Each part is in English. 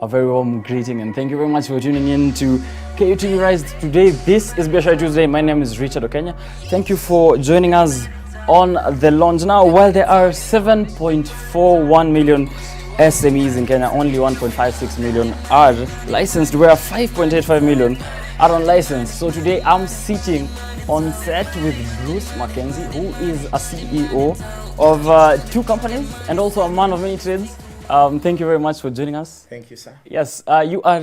a very warm greeting and thank you very much for tuning in to KUTV Rise today. This is Biashara Tuesday. My name is Richard Okenya. Thank you for joining us on the launch. Now, while there are 7.41 million SMEs in Kenya, only 1.56 million are licensed, where 5.85 million are unlicensed. So today I'm sitting on set with Bruce Mackenzie, who is a CEO of 2 companies and also a man of many trades. Thank you very much for joining us. Thank you, sir. Yes, you are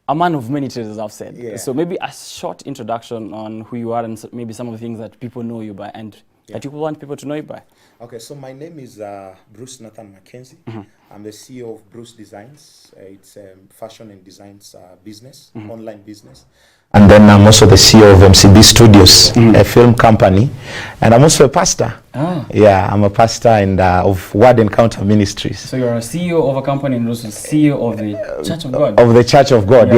a man of many trades, as I've said. Yeah. So maybe a short introduction on who you are and maybe some of the things that people know you by and that you want people to know you by. Okay, so my name is Bruce Nathan Mackenzie. I'm the CEO of Bruce Designs. It's a fashion and designs business, online business. And then I'm also the CEO of MCB Studios, a film company. And I'm also a pastor. Ah. Yeah, I'm a pastor and of Word Encounter Ministries. So you're a CEO of a company and also CEO of the Church of God. Of the Church of God, Yes.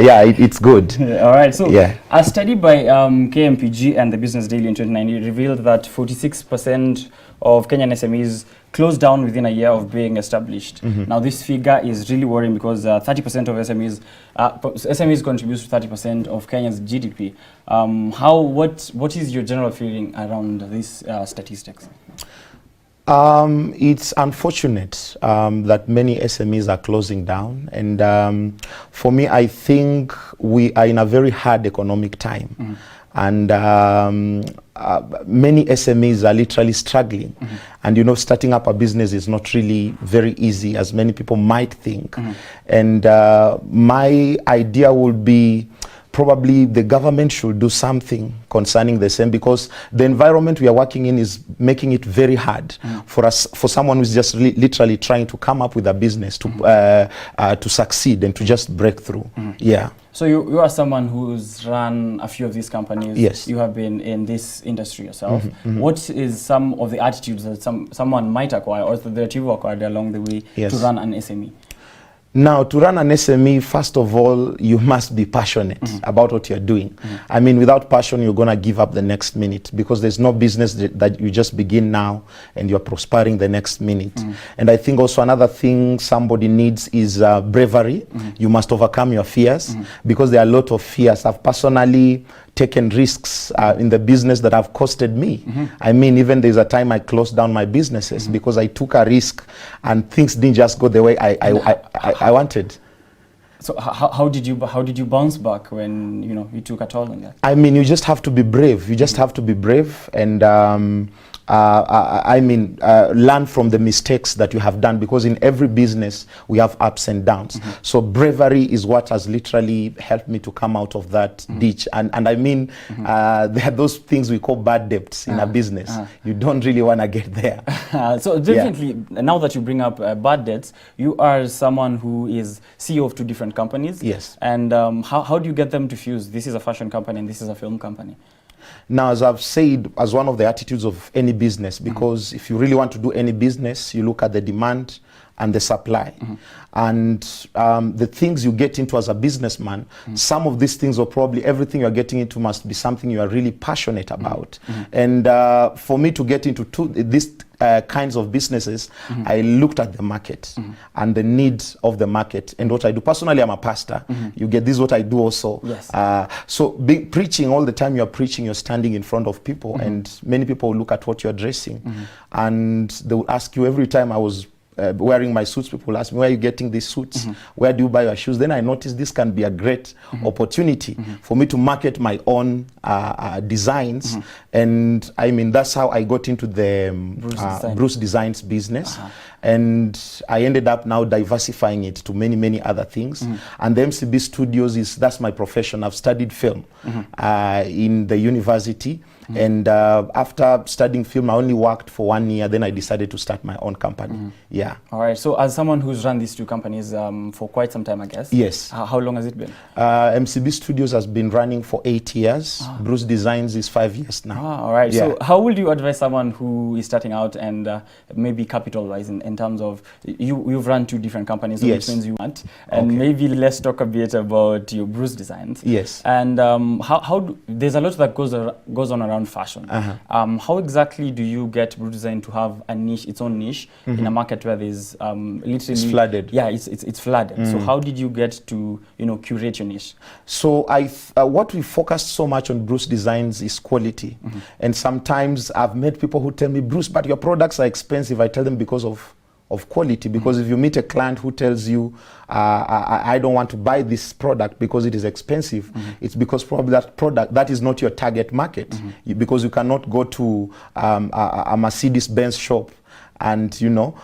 yeah. And it's good. All right, so Yeah. a study by KMPG and the Business Daily in 2019 revealed that 46% of Kenyan SMEs closed down within a year of being established. Now this figure is really worrying because 30% of SMEs contribute to 30% of Kenya's GDP. What is your general feeling around these statistics? It's unfortunate that many SMEs are closing down, and for me, I think we are in a very hard economic time, and many SMEs are literally struggling. And you know, starting up a business is not really very easy, as many people might think. And my idea would be probably the government should do something concerning the same, because the environment we are working in is making it very hard for someone who's just literally trying to come up with a business to succeed and to just break through. Yeah. So you are someone who's run a few of these companies. Yes. You have been in this industry yourself. What is some of the attitudes that someone might acquire or that you've acquired along the way to run an SME? Now, to run an SME, first of all, you must be passionate about what you're doing. I mean, without passion, you're going to give up the next minute, because there's no business that you just begin now and you're prospering the next minute. And I think also another thing somebody needs is bravery. You must overcome your fears, because there are a lot of fears. I've personally taken risks in the business that have costed me. I mean, even there's a time I closed down my businesses because I took a risk and things didn't just go the way I wanted. So how did you bounce back when you took a toll on that? I mean, you just have to be brave. You just have to be brave and learn from the mistakes that you have done, because in every business we have ups and downs. So bravery is what has literally helped me to come out of that ditch. And I mean, there are those things we call bad debts in a business. You don't really want to get there. So definitely, now that you bring up bad debts, you are someone who is CEO of 2 different companies. Yes. And how do you get them to fuse? This is a fashion company and this is a film company. Now, as I've said, as one of the attitudes of any business, because if you really want to do any business, you look at the demand and the supply. And the things you get into as a businessman, some of these things, or probably everything you're getting into, must be something you are really passionate about. And for me to get into these kinds of businesses, I looked at the market and the needs of the market and what I do. Personally, I'm a pastor. You get this, what I do also. Yes. So preaching all the time, you're preaching, you're standing in front of people, and many people will look at what you're dressing, and they will ask you every time I was wearing my suits, people ask me, where are you getting these suits? Where do you buy your shoes? Then I noticed this can be a great opportunity for me to market my own designs. And I mean, that's how I got into the Bruce Designs business. And I ended up now diversifying it to many, many other things. And the MCB Studios that's my profession. I've studied film in the university. And after studying film, I only worked for 1 year. Then I decided to start my own company. Yeah. All right. So as someone who's run these 2 companies for quite some time, I guess. Yes. How long has it been? MCB Studios has been running for 8 years. Bruce Designs is 5 years now. All right. Yeah. So how would you advise someone who is starting out and maybe capital-wise in terms of, you've run 2 different companies, yes, which means you want, and maybe let's talk a bit about your Bruce Designs. Yes. And there's a lot that goes on around around fashion. How exactly do you get Bruce Design to have a niche, its own niche, in a market where there's literally... It's flooded. Yeah, it's flooded. So how did you get to, you know, curate your niche? So what we focused so much on Bruce Designs is quality. And sometimes I've met people who tell me, Bruce, but your products are expensive. I tell them because of quality, because if you meet a client who tells you, I don't want to buy this product because it is expensive, it's because probably that product, that is not your target market. Because you cannot go to a Mercedes-Benz shop and, you know,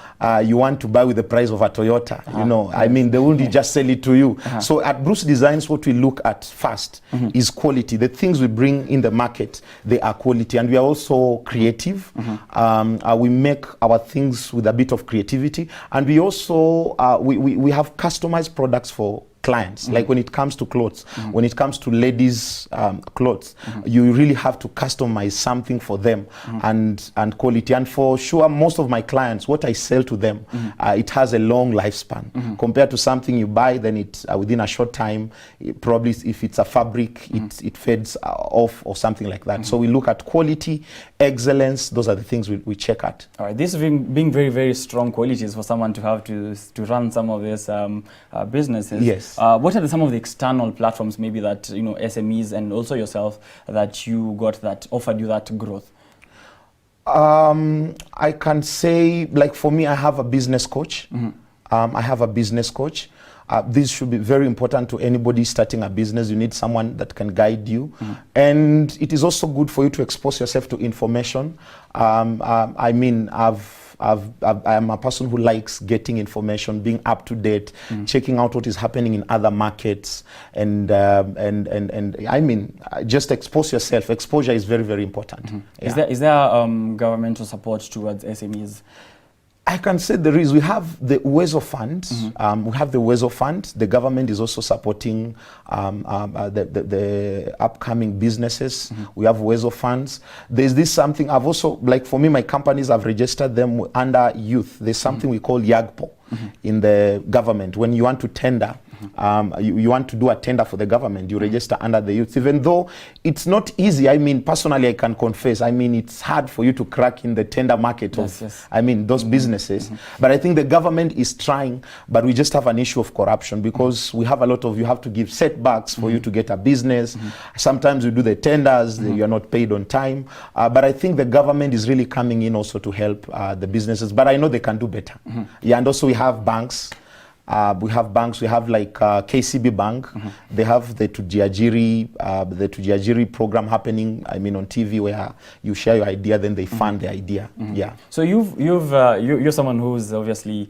you want to buy with the price of a Toyota, you know. I mean, they won't just sell it to you. So at Bruce Designs, what we look at first is quality. The things we bring in the market, they are quality. And we are also creative. We make our things with a bit of creativity. And we also, we have customized products for clients. Like when it comes to clothes, when it comes to ladies' clothes, you really have to customize something for them and quality. And for sure, most of my clients, what I sell to them, it has a long lifespan compared to something you buy, then it within a short time, probably if it's a fabric, it fades off or something like that. So we look at quality, excellence. Those are the things we check at. All right, this being very, very strong qualities for someone to have to run some of these businesses. Yes. What are some of the external platforms maybe that, you know, SMEs and also yourself, that you got that offered you that growth? I can say, like for me, I have a business coach. I have a business coach. This should be very important to anybody starting a business. You need someone that can guide you. And it is also good for you to expose yourself to information. I mean, I'm a person who likes getting information, being up to date, checking out what is happening in other markets, and I mean, just expose yourself. Exposure is very, very important. Yeah. Is there governmental support towards SMEs? I can say there is. We have the Wezo Fund. We have the Wezo Fund. The government is also supporting the upcoming businesses. We have Wezo funds. There's this something I've also, like for me, my companies, I've registered them under youth. There's something we call YAGPO in the government. When you want to tender, you want to do a tender for the government, you register under the youth, even though it's not easy. I mean, personally, I can confess, I mean, it's hard for you to crack in the tender market of, I mean, those businesses. But I think the government is trying, but we just have an issue of corruption, because we have a lot of, you have to give setbacks for you to get a business. Sometimes you do the tenders, you're not paid on time. But I think the government is really coming in also to help the businesses, but I know they can do better. Yeah, and also we have banks. We have banks. We have like KCB Bank. They have the Tujiajiri program happening. I mean, on TV, where you share your idea, then they fund the idea. Yeah. So you're someone who's obviously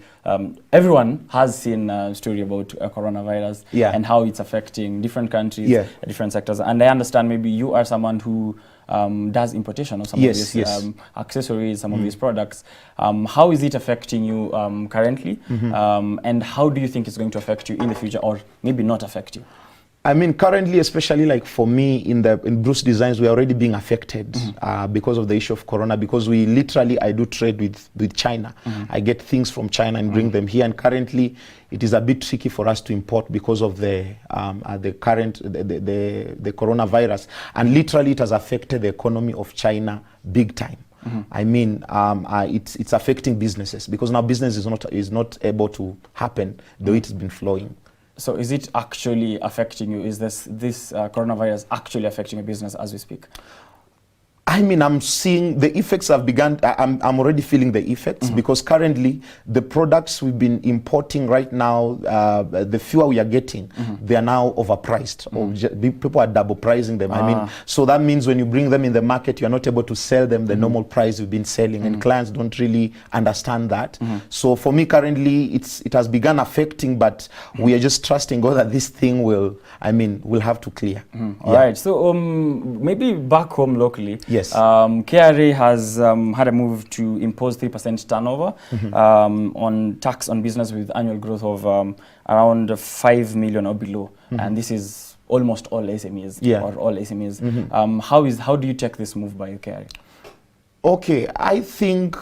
everyone has seen a story about coronavirus and how it's affecting different countries, different sectors. And I understand maybe you are someone who does importation of some of these accessories, some of these products. How is it affecting you currently? And how do you think it's going to affect you in the future, or maybe not affect you? I mean, currently, especially like for me in Bruce Designs, we are already being affected because of the issue of corona, because we literally, I do trade with China. I get things from China and bring them here, and currently it is a bit tricky for us to import because of the current coronavirus, and literally it has affected the economy of China big time. I mean, it's affecting businesses, because now business is not able to happen the way it has been flowing. So is it actually affecting you? Is this coronavirus actually affecting your business as we speak? I mean, I'm seeing the effects have begun. I'm already feeling the effects, because currently the products we've been importing right now, the fewer we are getting, they are now overpriced. Or people are double pricing them. I mean, so that means when you bring them in the market, you're not able to sell them the normal price you've been selling, and clients don't really understand that. So for me currently, it has begun affecting, but we are just trusting God that this thing will have to clear. All right. So maybe back home locally. Yes. KRA has had a move to impose 3% turnover on tax on business with annual growth of around 5 million or below. And this is almost all SMEs, or all SMEs. How do you take this move by KRA? Okay, I think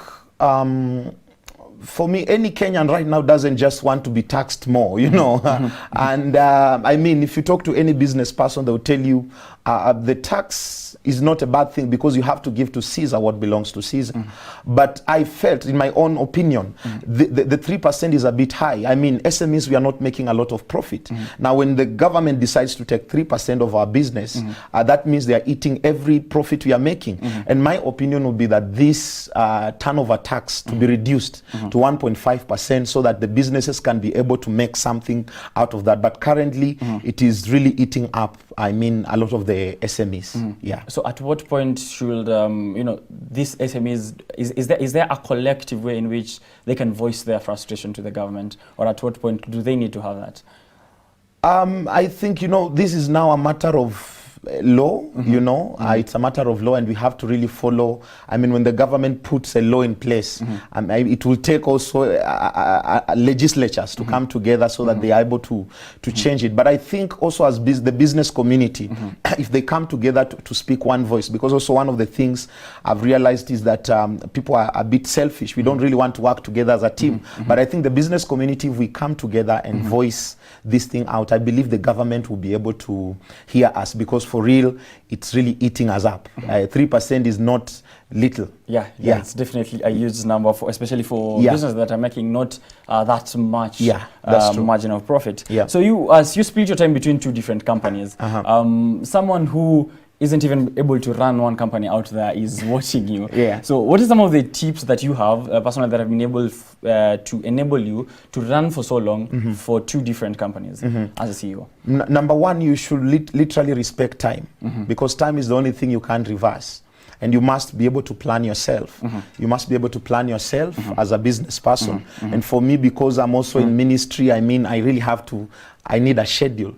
for me, any Kenyan right now doesn't just want to be taxed more, you know. And I mean, if you talk to any business person, they'll tell you the tax is not a bad thing because you have to give to Caesar what belongs to Caesar. But I felt, in my own opinion, the 3% is a bit high. I mean, SMEs, we are not making a lot of profit. Now, when the government decides to take 3% of our business, that means they are eating every profit we are making. And my opinion would be that this turnover tax to be reduced to 1.5% so that the businesses can be able to make something out of that. But currently, it is really eating up, I mean, a lot of the SMEs. Yeah. So at what point should, you know, these SMEs, is there a collective way in which they can voice their frustration to the government? Or at what point do they need to have that? I think, you know, this is now a matter of law, you know, it's a matter of law, and we have to really follow. I mean, when the government puts a law in place, it will take also legislatures to come together so that they are able to change it. But I think also as the business community, if they come together to speak one voice, because also one of the things I've realized is that people are a bit selfish. We don't really want to work together as a team. But I think the business community, if we come together and voice this thing out, I believe the government will be able to hear us, because for real, it's really eating us up. 3% is not little. Yeah, it's definitely a huge number, for especially for businesses that are making not that much margin of profit. So you split your time between two different companies. Someone who isn't even able to run one company out there is watching you. So what are some of the tips that you have personally that have been able to enable you to run for so long for two different companies as a CEO? Number one, you should literally respect time, because time is the only thing you can't reverse. And you must be able to plan yourself. You must be able to plan yourself as a business person. And for me, because I'm also in ministry, I mean, I really have to, I need a schedule.